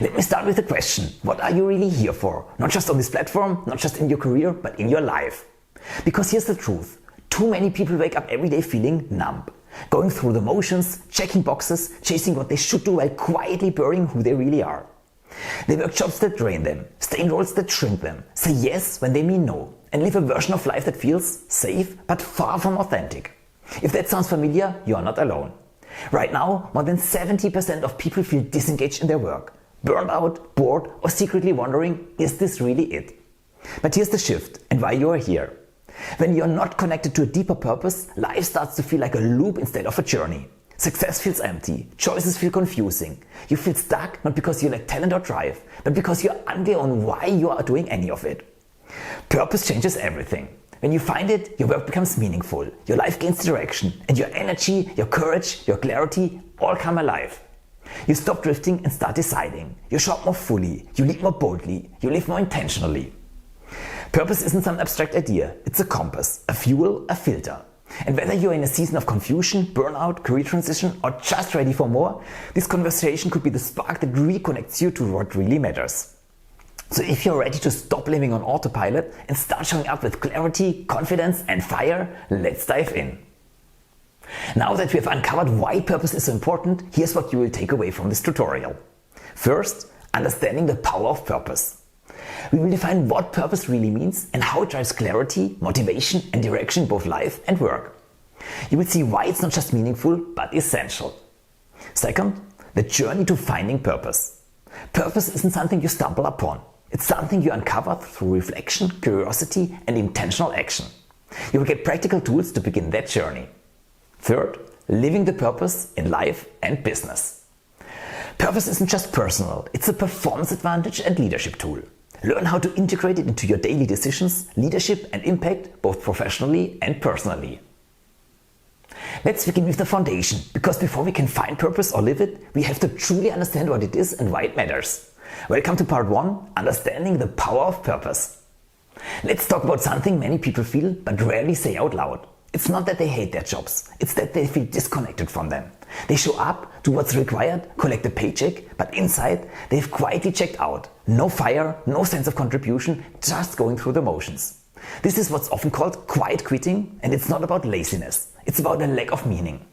Let me start with a question. What are you really here for? Not just on this platform, not just in your career, but in your life. Because here's the truth. Too many people wake up every day feeling numb. Going through the motions, checking boxes, chasing what they should do while quietly burying who they really are. They work jobs that drain them, stay in roles that shrink them, say yes when they mean no, and live a version of life that feels safe but far from authentic. If that sounds familiar, you are not alone. Right now, more than 70% of people feel disengaged in their work, burned out, bored, or secretly wondering, is this really it? But here's the shift and why you are here. When you're not connected to a deeper purpose, life starts to feel like a loop instead of a journey. Success feels empty, choices feel confusing. You feel stuck not because you lack talent or drive, but because you're unclear on why you are doing any of it. Purpose changes everything. When you find it, your work becomes meaningful, your life gains direction, and your energy, your courage, your clarity all come alive. You stop drifting and start deciding. You show up more fully, you lead more boldly, you live more intentionally. Purpose isn't some abstract idea, it's a compass, a fuel, a filter. And whether you're in a season of confusion, burnout, career transition, or just ready for more, this conversation could be the spark that reconnects you to what really matters. So if you're ready to stop living on autopilot and start showing up with clarity, confidence, and fire, let's dive in. Now that we have uncovered why purpose is so important, here's what you will take away from this tutorial. First, understanding the power of purpose. We will define what purpose really means and how it drives clarity, motivation, and direction in both life and work. You will see why it's not just meaningful, but essential. Second, the journey to finding purpose. Purpose isn't something you stumble upon. It's something you uncover through reflection, curiosity, and intentional action. You will get practical tools to begin that journey. Third, living the purpose in life and business. Purpose isn't just personal, it's a performance advantage and leadership tool. Learn how to integrate it into your daily decisions, leadership, and impact, both professionally and personally. Let's begin with the foundation, because before we can find purpose or live it, we have to truly understand what it is and why it matters. Welcome to part 1, understanding the power of purpose. Let's talk about something many people feel but rarely say out loud. It's not that they hate their jobs, it's that they feel disconnected from them. They show up, do what's required, collect a paycheck, but inside they've quietly checked out. No fire, no sense of contribution, just going through the motions. This is what's often called quiet quitting, and it's not about laziness, it's about a lack of meaning.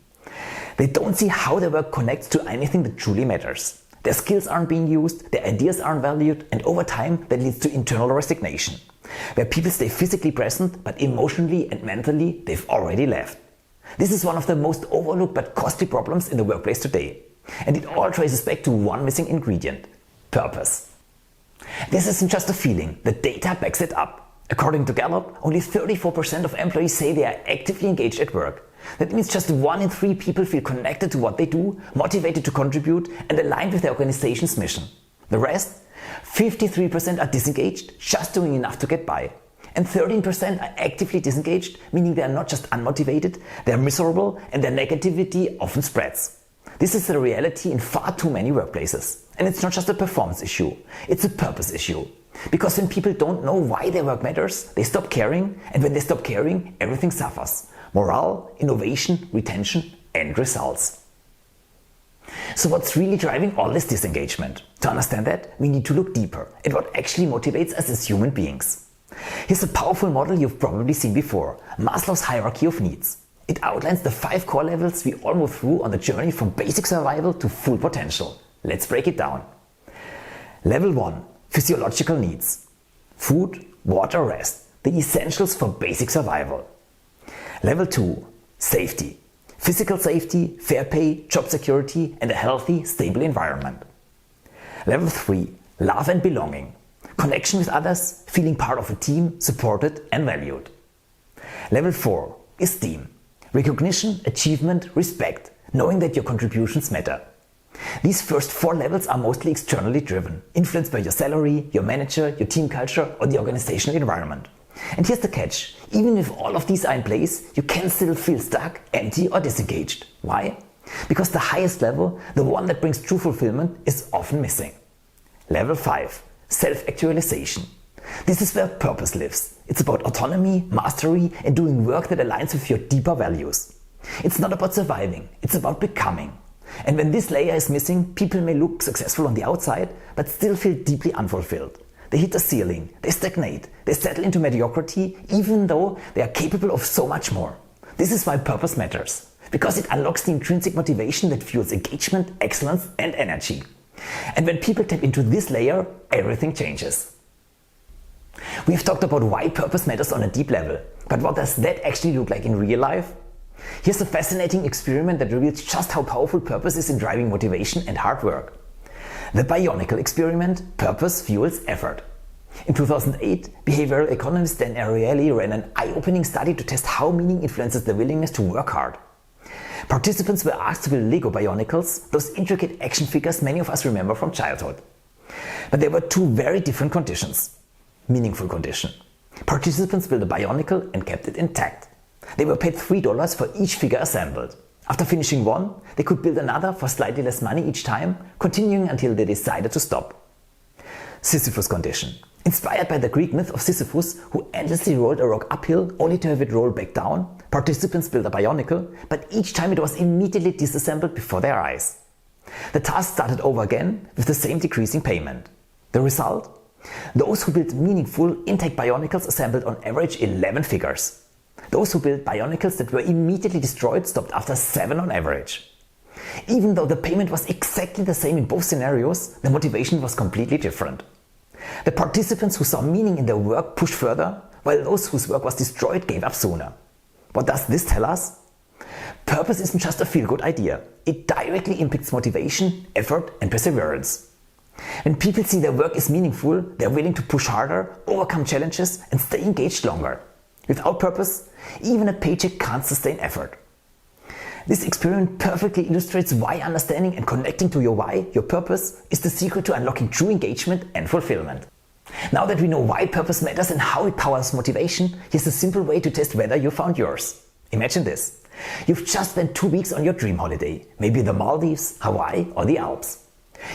They don't see how their work connects to anything that truly matters. Their skills aren't being used, their ideas aren't valued, and over time that leads to internal resignation, where people stay physically present but emotionally and mentally they've already left. This is one of the most overlooked but costly problems in the workplace today, and it all traces back to one missing ingredient: purpose. This isn't just a feeling, the data backs it up. According to Gallup, only 34% of employees say they are actively engaged at work. That means just 1 in 3 people feel connected to what they do, motivated to contribute, and aligned with their organization's mission. The rest, 53%, are disengaged, just doing enough to get by. And 13% are actively disengaged, meaning they are not just unmotivated, they are miserable, and their negativity often spreads. This is the reality in far too many workplaces. And it's not just a performance issue, it's a purpose issue. Because when people don't know why their work matters, they stop caring, and when they stop caring, everything suffers. Morale, innovation, retention, and results. So what's really driving all this disengagement? To understand that, we need to look deeper at what actually motivates us as human beings. Here's a powerful model you've probably seen before, Maslow's hierarchy of needs. It outlines the 5 core levels we all move through on the journey from basic survival to full potential. Let's break it down. Level 1. Physiological needs. Food, water, rest. The essentials for basic survival. Level 2. Safety. Physical safety, fair pay, job security, and a healthy, stable environment. Level 3. Love and belonging. Connection with others, feeling part of a team, supported and valued. Level 4. Esteem. Recognition, achievement, respect, knowing that your contributions matter. These first 4 levels are mostly externally driven, influenced by your salary, your manager, your team culture, or the organizational environment. And here's the catch, even if all of these are in place, you can still feel stuck, empty, or disengaged. Why? Because the highest level, the one that brings true fulfillment, is often missing. Level 5. Self-actualization. This is where purpose lives. It's about autonomy, mastery, and doing work that aligns with your deeper values. It's not about surviving, it's about becoming. And when this layer is missing, people may look successful on the outside, but still feel deeply unfulfilled. They hit the ceiling, they stagnate, they settle into mediocrity, even though they are capable of so much more. This is why purpose matters, because it unlocks the intrinsic motivation that fuels engagement, excellence, and energy. And when people tap into this layer, everything changes. We have talked about why purpose matters on a deep level, but what does that actually look like in real life? Here's a fascinating experiment that reveals just how powerful purpose is in driving motivation and hard work. The Bionicle experiment, Purpose Fuels Effort. In 2008, behavioral economist Dan Ariely ran an eye-opening study to test how meaning influences the willingness to work hard. Participants were asked to build Lego Bionicles, those intricate action figures many of us remember from childhood. But there were two very different conditions. Meaningful condition. Participants built a Bionicle and kept it intact. They were paid $3 for each figure assembled. After finishing one, they could build another for slightly less money each time, continuing until they decided to stop. Sisyphus condition. Inspired by the Greek myth of Sisyphus, who endlessly rolled a rock uphill only to have it roll back down, participants built a Bionicle, but each time it was immediately disassembled before their eyes. The task started over again with the same decreasing payment. The result? Those who built meaningful, intact Bionicles assembled on average 11 figures. Those who built Bionicles that were immediately destroyed stopped after 7 on average. Even though the payment was exactly the same in both scenarios, the motivation was completely different. The participants who saw meaning in their work pushed further, while those whose work was destroyed gave up sooner. What does this tell us? Purpose isn't just a feel-good idea. It directly impacts motivation, effort, and perseverance. When people see their work is meaningful, they're willing to push harder, overcome challenges, and stay engaged longer. Without purpose, even a paycheck can't sustain effort. This experiment perfectly illustrates why understanding and connecting to your why, your purpose, is the secret to unlocking true engagement and fulfillment. Now that we know why purpose matters and how it powers motivation, here's a simple way to test whether you found yours. Imagine this. You've just spent 2 weeks on your dream holiday, maybe the Maldives, Hawaii, or the Alps.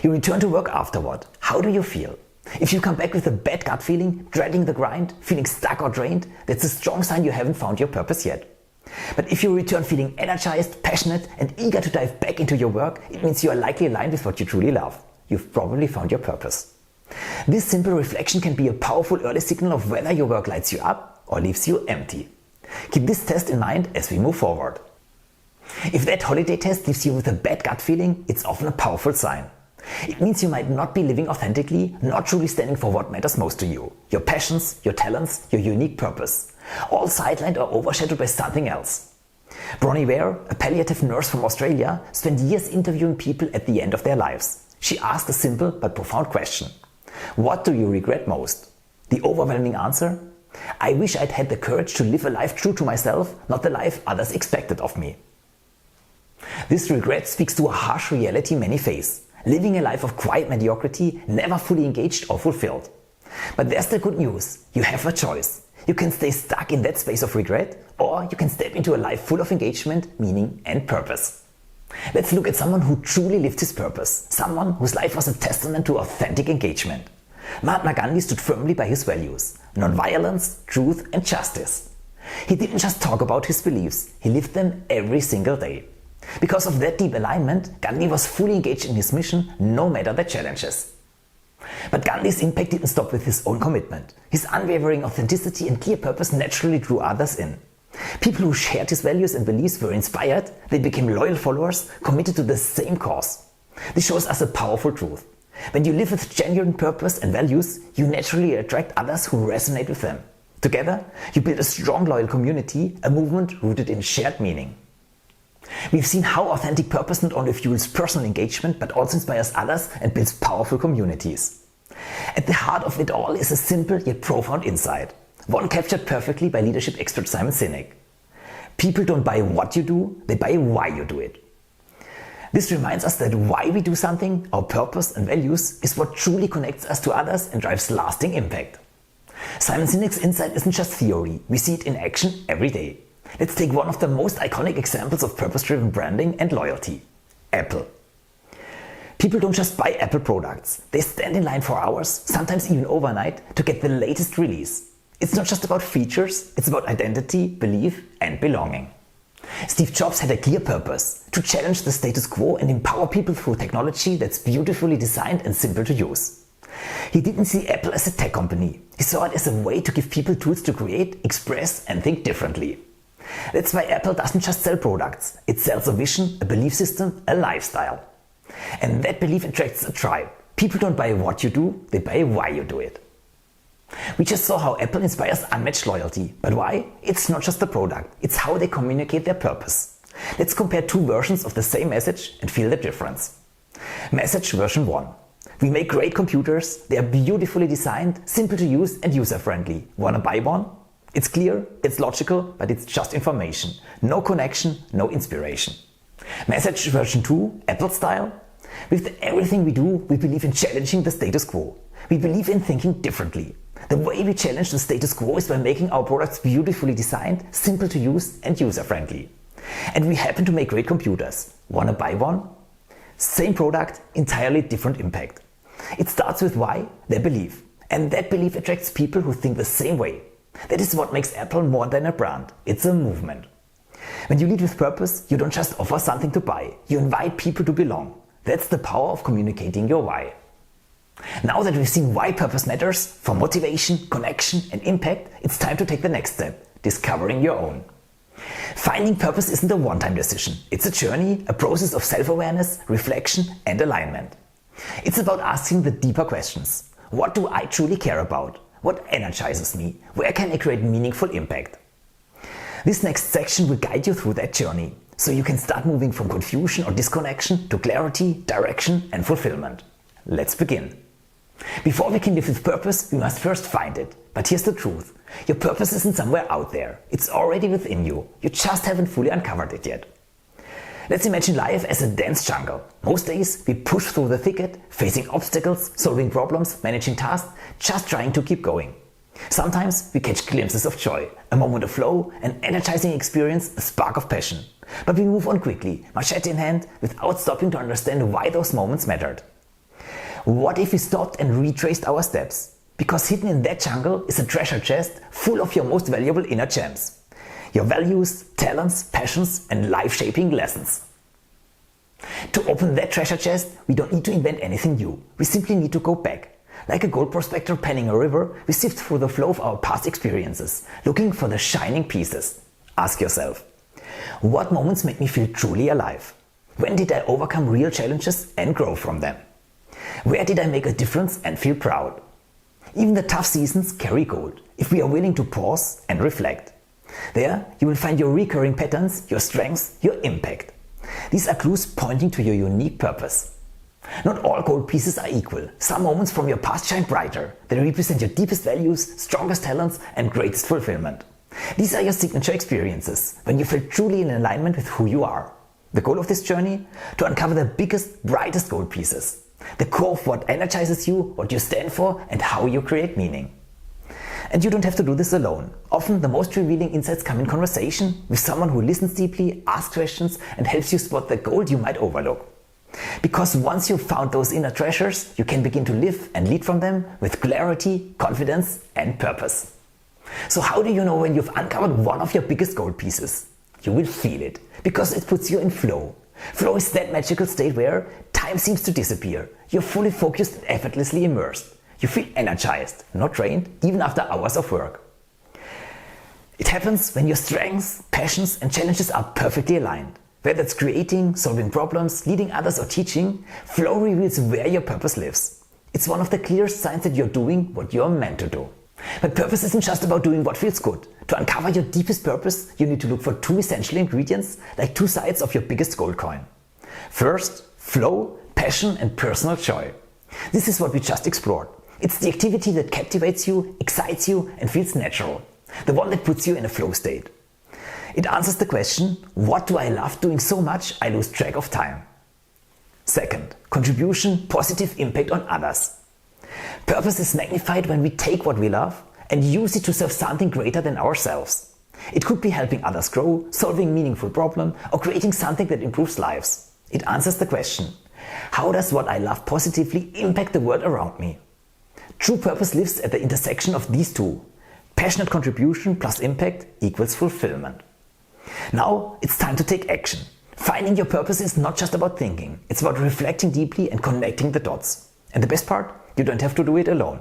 You return to work afterward. How do you feel? If you come back with a bad gut feeling, dreading the grind, feeling stuck or drained, that's a strong sign you haven't found your purpose yet. But if you return feeling energized, passionate, and eager to dive back into your work, it means you are likely aligned with what you truly love. You've probably found your purpose. This simple reflection can be a powerful early signal of whether your work lights you up or leaves you empty. Keep this test in mind as we move forward. If that holiday test leaves you with a bad gut feeling, it's often a powerful sign. It means you might not be living authentically, not truly standing for what matters most to you. Your passions, your talents, your unique purpose. All sidelined or overshadowed by something else. Bronnie Ware, a palliative nurse from Australia, spent years interviewing people at the end of their lives. She asked a simple but profound question. What do you regret most? The overwhelming answer? I wish I'd had the courage to live a life true to myself, not the life others expected of me. This regret speaks to a harsh reality many face. Living a life of quiet mediocrity, never fully engaged or fulfilled. But there's the good news. You have a choice. You can stay stuck in that space of regret, or you can step into a life full of engagement, meaning, and purpose. Let's look at someone who truly lived his purpose. Someone whose life was a testament to authentic engagement. Mahatma Gandhi stood firmly by his values. Non-violence, truth, and justice. He didn't just talk about his beliefs. He lived them every single day. Because of that deep alignment, Gandhi was fully engaged in his mission, no matter the challenges. But Gandhi's impact didn't stop with his own commitment. His unwavering authenticity and clear purpose naturally drew others in. People who shared his values and beliefs were inspired, they became loyal followers, committed to the same cause. This shows us a powerful truth. When you live with genuine purpose and values, you naturally attract others who resonate with them. Together, you build a strong loyal community, a movement rooted in shared meaning. We've seen how authentic purpose not only fuels personal engagement but also inspires others and builds powerful communities. At the heart of it all is a simple yet profound insight, one captured perfectly by leadership expert Simon Sinek. People don't buy what you do, they buy why you do it. This reminds us that why we do something, our purpose and values, is what truly connects us to others and drives lasting impact. Simon Sinek's insight isn't just theory, we see it in action every day. Let's take one of the most iconic examples of purpose-driven branding and loyalty. Apple. People don't just buy Apple products. They stand in line for hours, sometimes even overnight, to get the latest release. It's not just about features, it's about identity, belief, and belonging. Steve Jobs had a clear purpose: to challenge the status quo and empower people through technology that's beautifully designed and simple to use. He didn't see Apple as a tech company. He saw it as a way to give people tools to create, express and think differently. That's why Apple doesn't just sell products. It sells a vision, a belief system, a lifestyle. And that belief attracts a tribe. People don't buy what you do, they buy why you do it. We just saw how Apple inspires unmatched loyalty. But why? It's not just the product, it's how they communicate their purpose. Let's compare two versions of the same message and feel the difference. Message version 1. We make great computers, they are beautifully designed, simple to use and user-friendly. Wanna buy one? It's clear, it's logical, but it's just information. No connection, no inspiration. Message version 2, Apple style. With everything we do, we believe in challenging the status quo. We believe in thinking differently. The way we challenge the status quo is by making our products beautifully designed, simple to use and user-friendly. And we happen to make great computers. Wanna buy one? Same product, entirely different impact. It starts with why? Their belief. And that belief attracts people who think the same way. That is what makes Apple more than a brand. It's a movement. When you lead with purpose, you don't just offer something to buy. You invite people to belong. That's the power of communicating your why. Now that we've seen why purpose matters, for motivation, connection and impact, it's time to take the next step, discovering your own. Finding purpose isn't a one-time decision. It's a journey, a process of self-awareness, reflection and alignment. It's about asking the deeper questions. What do I truly care about? What energizes me? Where can I create meaningful impact? This next section will guide you through that journey, so you can start moving from confusion or disconnection to clarity, direction and fulfillment. Let's begin. Before we can live with purpose, we must first find it. But here's the truth. Your purpose isn't somewhere out there. It's already within you. You just haven't fully uncovered it yet. Let's imagine life as a dense jungle. Most days we push through the thicket, facing obstacles, solving problems, managing tasks, just trying to keep going. Sometimes we catch glimpses of joy, a moment of flow, an energizing experience, a spark of passion. But we move on quickly, machete in hand, without stopping to understand why those moments mattered. What if we stopped and retraced our steps? Because hidden in that jungle is a treasure chest full of your most valuable inner gems. Your values, talents, passions and life-shaping lessons. To open that treasure chest, we don't need to invent anything new. We simply need to go back. Like a gold prospector panning a river, we sift through the flow of our past experiences, looking for the shining pieces. Ask yourself, what moments made me feel truly alive? When did I overcome real challenges and grow from them? Where did I make a difference and feel proud? Even the tough seasons carry gold, if we are willing to pause and reflect. There, you will find your recurring patterns, your strengths, your impact. These are clues pointing to your unique purpose. Not all gold pieces are equal. Some moments from your past shine brighter. They represent your deepest values, strongest talents and greatest fulfillment. These are your signature experiences, when you feel truly in alignment with who you are. The goal of this journey? To uncover the biggest, brightest gold pieces. The core of what energizes you, what you stand for and how you create meaning. And you don't have to do this alone. Often the most revealing insights come in conversation with someone who listens deeply, asks questions and helps you spot the gold you might overlook. Because once you've found those inner treasures, you can begin to live and lead from them with clarity, confidence and purpose. So how do you know when you've uncovered one of your biggest gold pieces? You will feel it, because it puts you in flow. Flow is that magical state where time seems to disappear. You're fully focused and effortlessly immersed. You feel energized, not drained, even after hours of work. It happens when your strengths, passions and challenges are perfectly aligned. Whether it's creating, solving problems, leading others or teaching, flow reveals where your purpose lives. It's one of the clearest signs that you're doing what you're meant to do. But purpose isn't just about doing what feels good. To uncover your deepest purpose, you need to look for two essential ingredients, like two sides of your biggest gold coin. First, flow, passion and personal joy. This is what we just explored. It's the activity that captivates you, excites you and feels natural. The one that puts you in a flow state. It answers the question, what do I love doing so much I lose track of time? Second, contribution, positive impact on others. Purpose is magnified when we take what we love and use it to serve something greater than ourselves. It could be helping others grow, solving meaningful problems or creating something that improves lives. It answers the question, how does what I love positively impact the world around me? True purpose lives at the intersection of these two. Passionate contribution plus impact equals fulfillment. Now it's time to take action. Finding your purpose is not just about thinking, it's about reflecting deeply and connecting the dots. And the best part, you don't have to do it alone.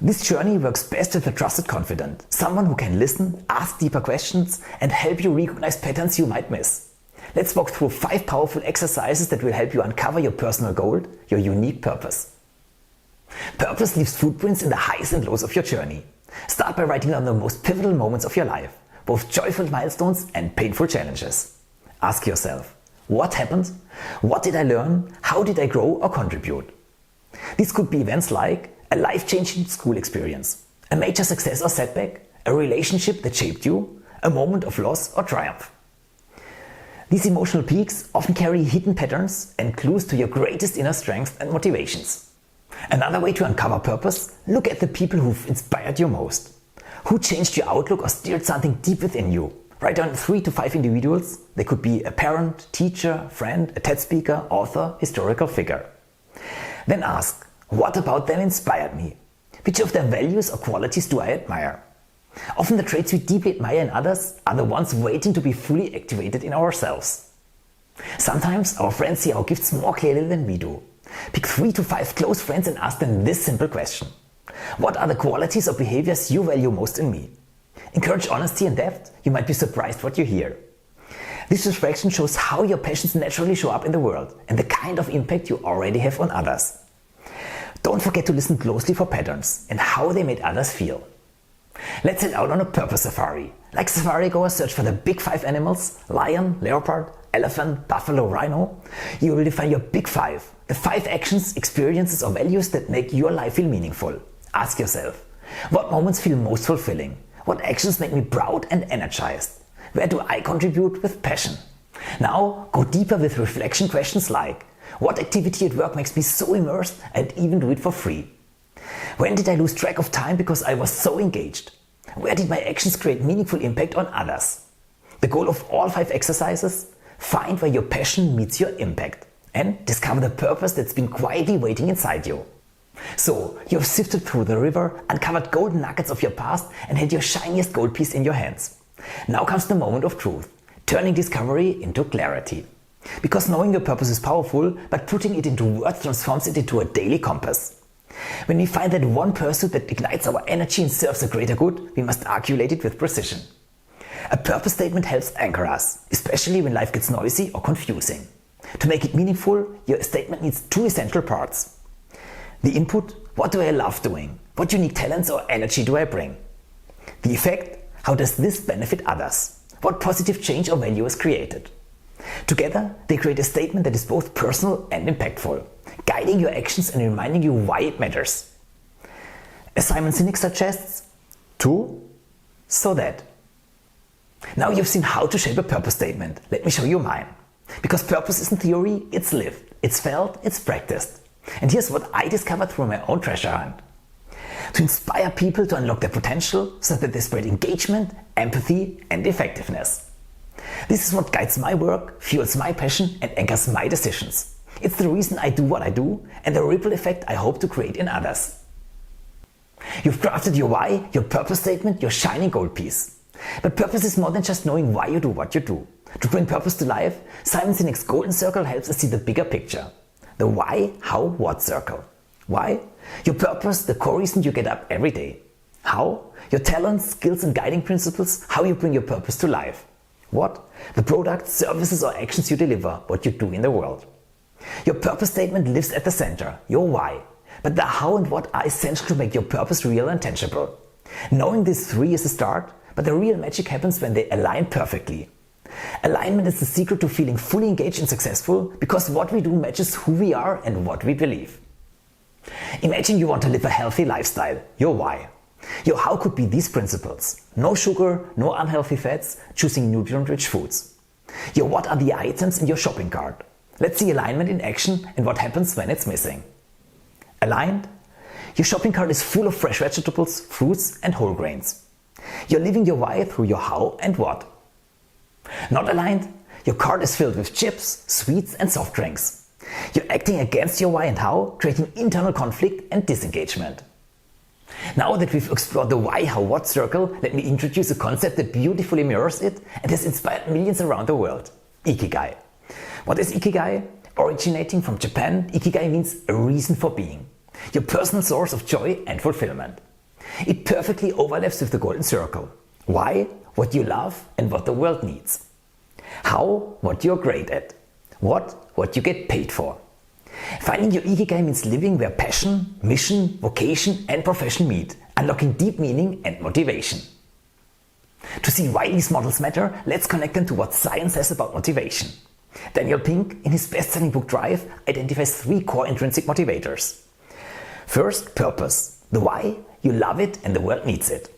This journey works best with a trusted confidant, someone who can listen, ask deeper questions, and help you recognize patterns you might miss. Let's walk through 5 powerful exercises that will help you uncover your personal goal, your unique purpose. Purpose leaves footprints in the highs and lows of your journey. Start by writing down the most pivotal moments of your life, both joyful milestones and painful challenges. Ask yourself, what happened? What did I learn? How did I grow or contribute? These could be events like a life-changing school experience, a major success or setback, a relationship that shaped you, a moment of loss or triumph. These emotional peaks often carry hidden patterns and clues to your greatest inner strengths and motivations. Another way to uncover purpose, look at the people who've inspired you most. Who changed your outlook or stirred something deep within you? Write down 3 to 5 individuals. They could be a parent, teacher, friend, a TED speaker, author, historical figure. Then ask, what about them inspired me? Which of their values or qualities do I admire? Often the traits we deeply admire in others are the ones waiting to be fully activated in ourselves. Sometimes our friends see our gifts more clearly than we do. Pick 3 to 5 close friends and ask them this simple question. What are the qualities or behaviors you value most in me? Encourage honesty and depth. You might be surprised what you hear. This reflection shows how your passions naturally show up in the world and the kind of impact you already have on others. Don't forget to listen closely for patterns and how they made others feel. Let's head out on a purpose safari. Like safari goers search for the big 5 animals, lion, leopard, elephant, buffalo, rhino. You will define your big 5, the 5 actions, experiences or values that make your life feel meaningful. Ask yourself, what moments feel most fulfilling? What actions make me proud and energized? Where do I contribute with passion? Now go deeper with reflection questions like, what activity at work makes me so immersed I'd even do it for free? When did I lose track of time because I was so engaged? Where did my actions create meaningful impact on others? The goal of all 5 exercises? Find where your passion meets your impact and discover the purpose that's been quietly waiting inside you. So, you've sifted through the river, uncovered golden nuggets of your past and had your shiniest gold piece in your hands. Now comes the moment of truth, turning discovery into clarity. Because knowing your purpose is powerful, but putting it into words transforms it into a daily compass. When we find that one pursuit that ignites our energy and serves a greater good, we must articulate it with precision. A purpose statement helps anchor us, especially when life gets noisy or confusing. To make it meaningful, your statement needs 2 essential parts. The input, what do I love doing? What unique talents or energy do I bring? The effect, how does this benefit others? What positive change or value is created? Together, they create a statement that is both personal and impactful, guiding your actions and reminding you why it matters. As Simon Sinek suggests, to, so that. Now you've seen how to shape a purpose statement. Let me show you mine. Because purpose isn't theory, it's lived, it's felt, it's practiced. And here's what I discovered through my own treasure hunt. To inspire people to unlock their potential so that they spread engagement, empathy and effectiveness. This is what guides my work, fuels my passion and anchors my decisions. It's the reason I do what I do and the ripple effect I hope to create in others. You've crafted your why, your purpose statement, your shining gold piece. But purpose is more than just knowing why you do what you do. To bring purpose to life, Simon Sinek's golden circle helps us see the bigger picture. The why, how, what circle. Why? Your purpose, the core reason you get up every day. How? Your talents, skills and guiding principles, how you bring your purpose to life. What? The products, services or actions you deliver, what you do in the world. Your purpose statement lives at the center, your why. But the how and what are essential to make your purpose real and tangible. Knowing these 3 is a start, but the real magic happens when they align perfectly. Alignment is the secret to feeling fully engaged and successful because what we do matches who we are and what we believe. Imagine you want to live a healthy lifestyle, your why. Your how could be these principles. No sugar, no unhealthy fats, choosing nutrient-rich foods. Your what are the items in your shopping cart. Let's see alignment in action and what happens when it's missing. Aligned? Your shopping cart is full of fresh vegetables, fruits and whole grains. You're living your why through your how and what. Not aligned? Your cart is filled with chips, sweets and soft drinks. You're acting against your why and how, creating internal conflict and disengagement. Now that we've explored the why, how, what circle, let me introduce a concept that beautifully mirrors it and has inspired millions around the world. Ikigai. What is Ikigai? Originating from Japan, Ikigai means a reason for being, your personal source of joy and fulfillment. It perfectly overlaps with the golden circle. Why? What you love and what the world needs. How? What you're great at. What you get paid for. Finding your Ikigai means living where passion, mission, vocation and profession meet, unlocking deep meaning and motivation. To see why these models matter, let's connect them to what science says about motivation. Daniel Pink, in his best-selling book Drive, identifies 3 core intrinsic motivators. First, purpose. The why, you love it and the world needs it.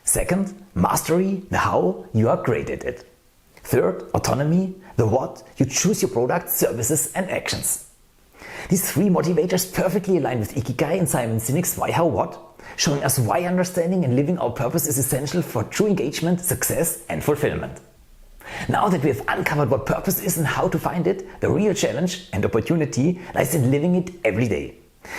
Second, mastery. The how, you are great at it. Third, autonomy. The what, you choose your products, services and actions. These 3 motivators perfectly align with Ikigai and Simon Sinek's Why, How, What, showing us why understanding and living our purpose is essential for true engagement, success and fulfillment. Now that we have uncovered what purpose is and how to find it, the real challenge and opportunity lies in living it every day.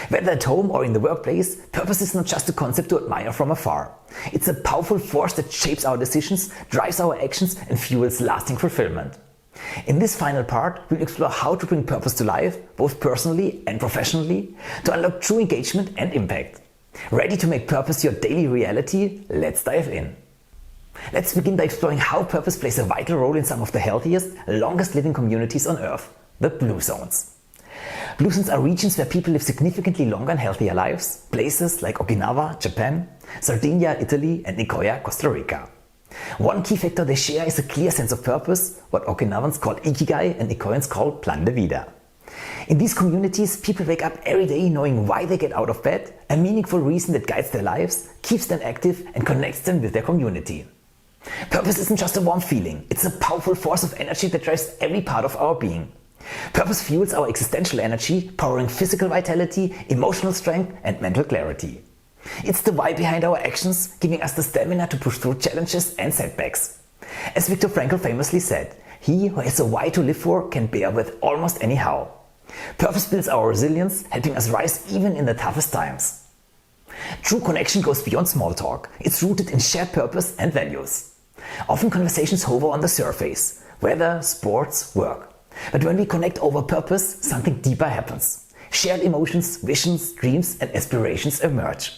Whether at home or in the workplace, purpose is not just a concept to admire from afar. It's a powerful force that shapes our decisions, drives our actions and fuels lasting fulfillment. In this final part, we'll explore how to bring purpose to life, both personally and professionally, to unlock true engagement and impact. Ready to make purpose your daily reality? Let's dive in. Let's begin by exploring how purpose plays a vital role in some of the healthiest, longest living communities on Earth, the Blue Zones. Blue Zones are regions where people live significantly longer and healthier lives, places like Okinawa, Japan, Sardinia, Italy and Nicoya, Costa Rica. One key factor they share is a clear sense of purpose, what Okinawans call Ikigai and Nicoyans call Plan de Vida. In these communities, people wake up every day knowing why they get out of bed, a meaningful reason that guides their lives, keeps them active and connects them with their community. Purpose isn't just a warm feeling, it's a powerful force of energy that drives every part of our being. Purpose fuels our existential energy, powering physical vitality, emotional strength and mental clarity. It's the why behind our actions, giving us the stamina to push through challenges and setbacks. As Viktor Frankl famously said, he who has a why to live for can bear with almost any how. Purpose builds our resilience, helping us rise even in the toughest times. True connection goes beyond small talk. It's rooted in shared purpose and values. Often conversations hover on the surface, weather, sports, work. But when we connect over purpose, something deeper happens. Shared emotions, visions, dreams and aspirations emerge.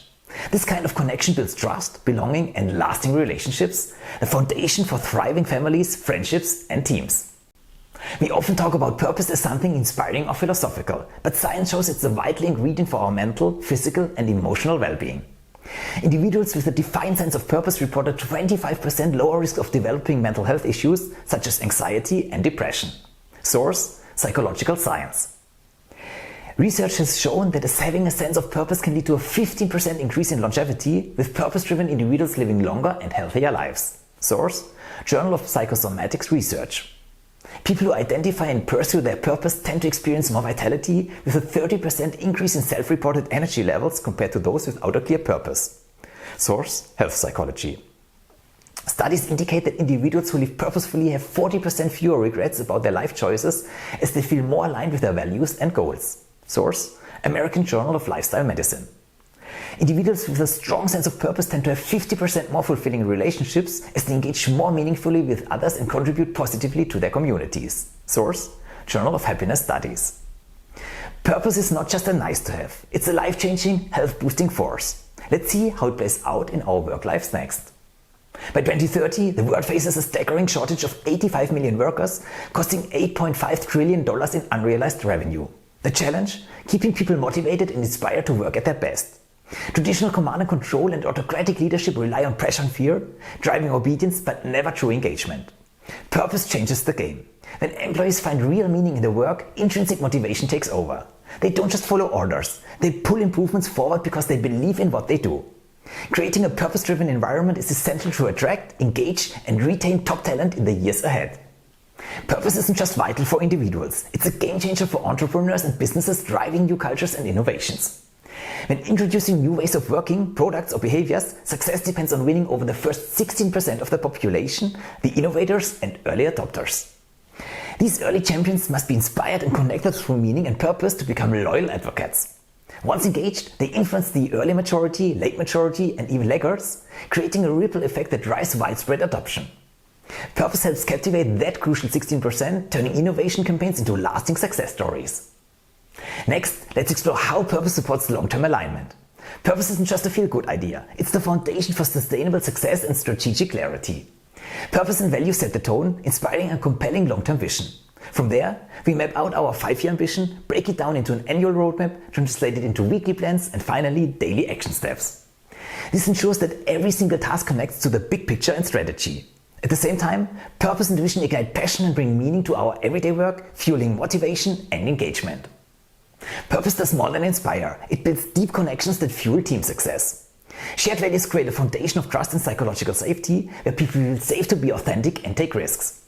This kind of connection builds trust, belonging and lasting relationships, the foundation for thriving families, friendships and teams. We often talk about purpose as something inspiring or philosophical, but science shows it's a vital ingredient for our mental, physical and emotional well-being. Individuals with a defined sense of purpose report a 25% lower risk of developing mental health issues such as anxiety and depression. Source: Psychological Science. Research has shown that having a sense of purpose can lead to a 15% increase in longevity, with purpose-driven individuals living longer and healthier lives. Source: Journal of Psychosomatics Research. People who identify and pursue their purpose tend to experience more vitality, with a 30% increase in self-reported energy levels compared to those without a clear purpose. Source: Health Psychology. Studies indicate that individuals who live purposefully have 40% fewer regrets about their life choices, as they feel more aligned with their values and goals. Source: American Journal of Lifestyle Medicine. Individuals with a strong sense of purpose tend to have 50% more fulfilling relationships, as they engage more meaningfully with others and contribute positively to their communities. Source: Journal of Happiness Studies. Purpose is not just a nice to have, it's a life-changing, health-boosting force. Let's see how it plays out in our work lives next. By 2030, the world faces a staggering shortage of 85 million workers, costing $8.5 trillion in unrealized revenue. The challenge? Keeping people motivated and inspired to work at their best. Traditional command and control and autocratic leadership rely on pressure and fear, driving obedience but never true engagement. Purpose changes the game. When employees find real meaning in their work, intrinsic motivation takes over. They don't just follow orders, they pull improvements forward because they believe in what they do. Creating a purpose-driven environment is essential to attract, engage and retain top talent in the years ahead. Purpose isn't just vital for individuals, it's a game changer for entrepreneurs and businesses driving new cultures and innovations. When introducing new ways of working, products or behaviors, success depends on winning over the first 16% of the population, the innovators and early adopters. These early champions must be inspired and connected through meaning and purpose to become loyal advocates. Once engaged, they influence the early majority, late majority, and even laggards, creating a ripple effect that drives widespread adoption. Purpose helps captivate that crucial 16%, turning innovation campaigns into lasting success stories. Next, let's explore how purpose supports long-term alignment. Purpose isn't just a feel-good idea, it's the foundation for sustainable success and strategic clarity. Purpose and values set the tone, inspiring a compelling long-term vision. From there, we map out our 5-year ambition, break it down into an annual roadmap, translate it into weekly plans, and finally, daily action steps. This ensures that every single task connects to the big picture and strategy. At the same time, purpose and vision ignite passion and bring meaning to our everyday work, fueling motivation and engagement. Purpose does more than inspire, it builds deep connections that fuel team success. Shared values create a foundation of trust and psychological safety, where people feel safe to be authentic and take risks.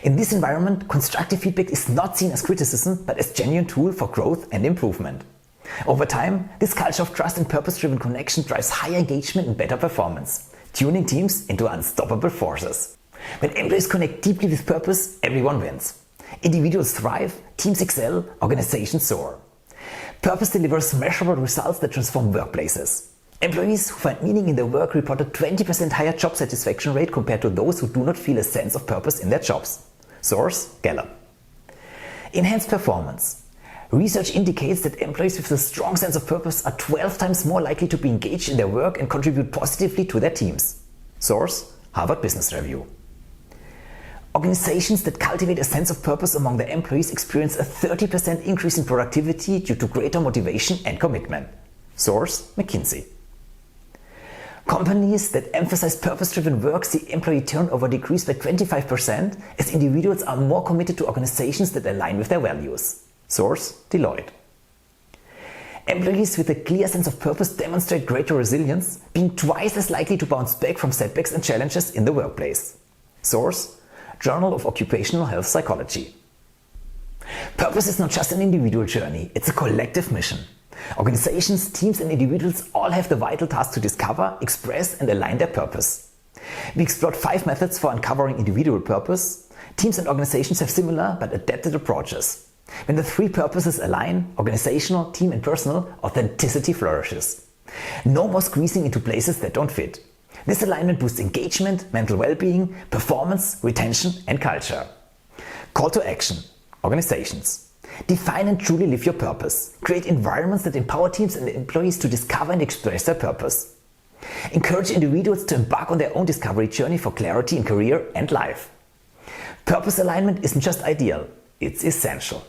In this environment, constructive feedback is not seen as criticism, but as a genuine tool for growth and improvement. Over time, this culture of trust and purpose-driven connection drives higher engagement and better performance, tuning teams into unstoppable forces. When employees connect deeply with purpose, everyone wins. Individuals thrive, teams excel, organizations soar. Purpose delivers measurable results that transform workplaces. Employees who find meaning in their work report a 20% higher job satisfaction rate compared to those who do not feel a sense of purpose in their jobs. Source: Gallup. Enhanced performance. Research indicates that employees with a strong sense of purpose are 12 times more likely to be engaged in their work and contribute positively to their teams. Source: Harvard Business Review. Organizations that cultivate a sense of purpose among their employees experience a 30% increase in productivity due to greater motivation and commitment. Source: McKinsey. Companies that emphasize purpose-driven work see employee turnover decrease by 25% as individuals are more committed to organizations that align with their values. Source: Deloitte. Employees with a clear sense of purpose demonstrate greater resilience, being twice as likely to bounce back from setbacks and challenges in the workplace. Source: Journal of Occupational Health Psychology. Purpose is not just an individual journey, it's a collective mission. Organizations, teams and individuals all have the vital task to discover, express and align their purpose. We explored 5 methods for uncovering individual purpose. Teams and organizations have similar but adapted approaches. When the 3 purposes align, organizational, team and personal, authenticity flourishes. No more squeezing into places that don't fit. This alignment boosts engagement, mental well-being, performance, retention and culture. Call to action. Organizations. Define and truly live your purpose. Create environments that empower teams and employees to discover and express their purpose. Encourage individuals to embark on their own discovery journey for clarity in career and life. Purpose alignment isn't just ideal, it's essential.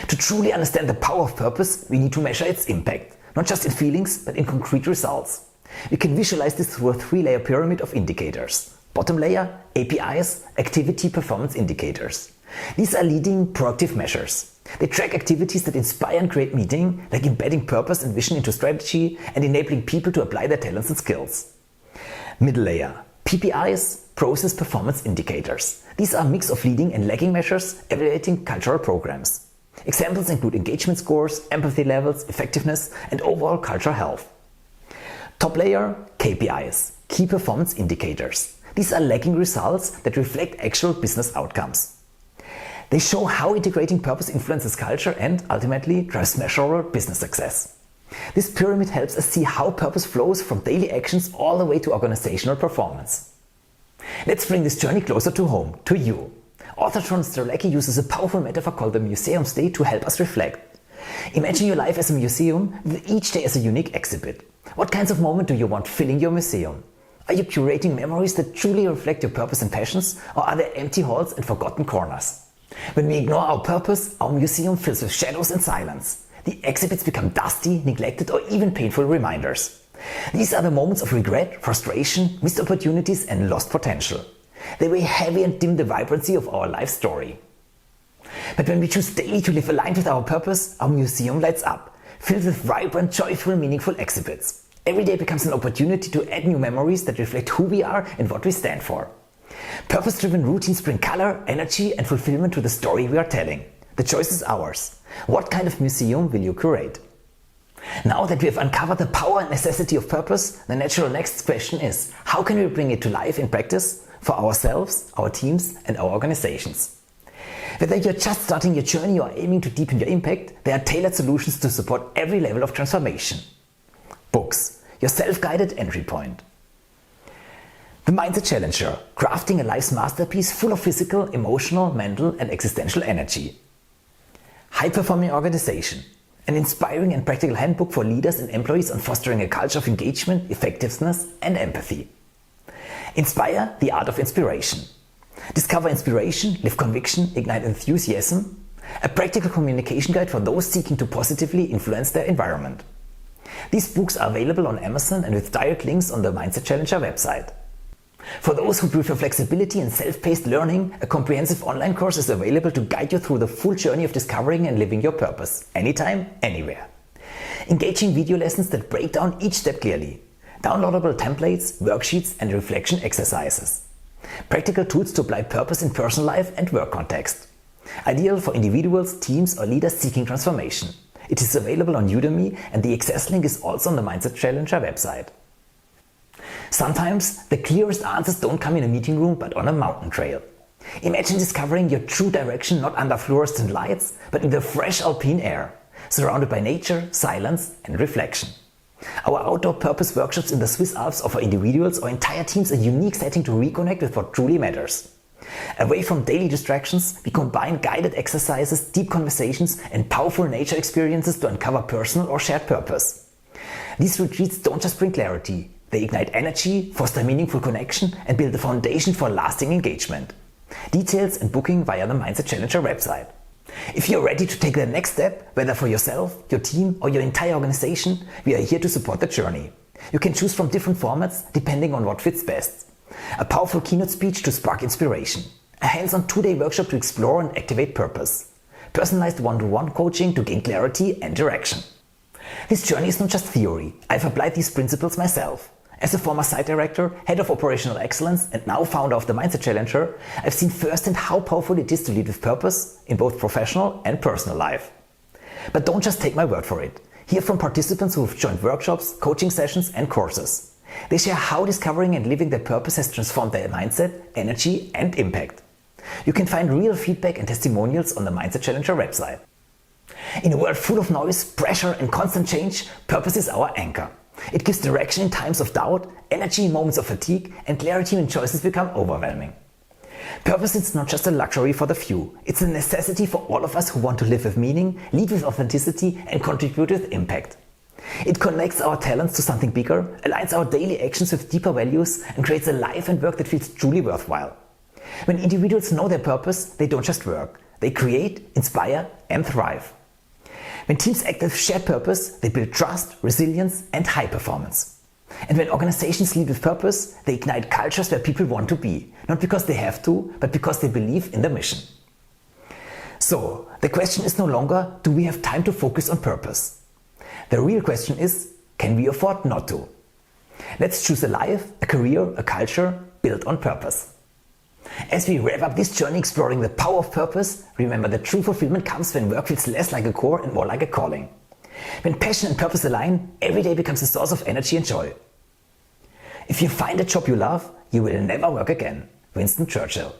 To truly understand the power of purpose, we need to measure its impact, not just in feelings, but in concrete results. We can visualize this through a 3-layer pyramid of indicators. Bottom layer, APIs, activity performance indicators. These are leading proactive measures. They track activities that inspire and create meaning, like embedding purpose and vision into strategy and enabling people to apply their talents and skills. Middle layer, PPIs, process performance indicators. These are a mix of leading and lagging measures evaluating cultural programs. Examples include engagement scores, empathy levels, effectiveness, and overall cultural health. Top layer, KPIs, key performance indicators. These are lagging results that reflect actual business outcomes. They show how integrating purpose influences culture and, ultimately, drives measurable business success. This pyramid helps us see how purpose flows from daily actions all the way to organizational performance. Let's bring this journey closer to home, to you. Author John Strzelecki uses a powerful metaphor called the museum state to help us reflect. Imagine your life as a museum, with each day as a unique exhibit. What kinds of moments do you want filling your museum? Are you curating memories that truly reflect your purpose and passions, or are there empty halls and forgotten corners? When we ignore our purpose, our museum fills with shadows and silence. The exhibits become dusty, neglected or even painful reminders. These are the moments of regret, frustration, missed opportunities and lost potential. They weigh heavy and dim the vibrancy of our life story. But when we choose daily to live aligned with our purpose, our museum lights up, filled with vibrant, joyful, meaningful exhibits. Every day becomes an opportunity to add new memories that reflect who we are and what we stand for. Purpose-driven routines bring color, energy and fulfillment to the story we are telling. The choice is ours. What kind of museum will you curate? Now that we have uncovered the power and necessity of purpose, the natural next question is, how can we bring it to life in practice for ourselves, our teams and our organizations? Whether you're just starting your journey or aiming to deepen your impact, there are tailored solutions to support every level of transformation. Books, your self-guided entry point. The Mindset Challenger, crafting a life's masterpiece full of physical, emotional, mental and existential energy. High-performing organization, an inspiring and practical handbook for leaders and employees on fostering a culture of engagement, effectiveness and empathy. Inspire, the art of inspiration. Discover inspiration, live conviction, ignite enthusiasm. A practical communication guide for those seeking to positively influence their environment. These books are available on Amazon and with direct links on the Mindset Challenger website. For those who prefer flexibility and self-paced learning, a comprehensive online course is available to guide you through the full journey of discovering and living your purpose, anytime, anywhere. Engaging video lessons that break down each step clearly. Downloadable templates, worksheets and reflection exercises. Practical tools to apply purpose in personal life and work context. Ideal for individuals, teams or leaders seeking transformation. It is available on Udemy and the access link is also on the Mindset Challenger website. Sometimes the clearest answers don't come in a meeting room but on a mountain trail. Imagine discovering your true direction not under fluorescent lights but in the fresh alpine air, surrounded by nature, silence and reflection. Our outdoor purpose workshops in the Swiss Alps offer individuals or entire teams a unique setting to reconnect with what truly matters. Away from daily distractions, we combine guided exercises, deep conversations and powerful nature experiences to uncover personal or shared purpose. These retreats don't just bring clarity. They ignite energy, foster meaningful connection and build the foundation for lasting engagement. Details and booking via the Mindset Challenger website. If you're ready to take the next step, whether for yourself, your team or your entire organization, we are here to support the journey. You can choose from different formats depending on what fits best. A powerful keynote speech to spark inspiration. A hands-on 2-day workshop to explore and activate purpose. Personalized one-to-one coaching to gain clarity and direction. This journey is not just theory. I've applied these principles myself. As a former site director, head of operational excellence and now founder of the Mindset Challenger, I've seen firsthand how powerful it is to lead with purpose in both professional and personal life. But don't just take my word for it. Hear from participants who have joined workshops, coaching sessions and courses. They share how discovering and living their purpose has transformed their mindset, energy and impact. You can find real feedback and testimonials on the Mindset Challenger website. In a world full of noise, pressure and constant change, purpose is our anchor. It gives direction in times of doubt, energy in moments of fatigue and clarity when choices become overwhelming. Purpose is not just a luxury for the few, it's a necessity for all of us who want to live with meaning, lead with authenticity and contribute with impact. It connects our talents to something bigger, aligns our daily actions with deeper values and creates a life and work that feels truly worthwhile. When individuals know their purpose, they don't just work, they create, inspire and thrive. When teams act with shared purpose, they build trust, resilience and high performance. And when organizations lead with purpose, they ignite cultures where people want to be, not because they have to, but because they believe in the mission. So, the question is no longer, do we have time to focus on purpose? The real question is, can we afford not to? Let's choose a life, a career, a culture built on purpose. As we wrap up this journey exploring the power of purpose, remember that true fulfillment comes when work feels less like a chore and more like a calling. When passion and purpose align, every day becomes a source of energy and joy. If you find a job you love, you will never work again. Winston Churchill.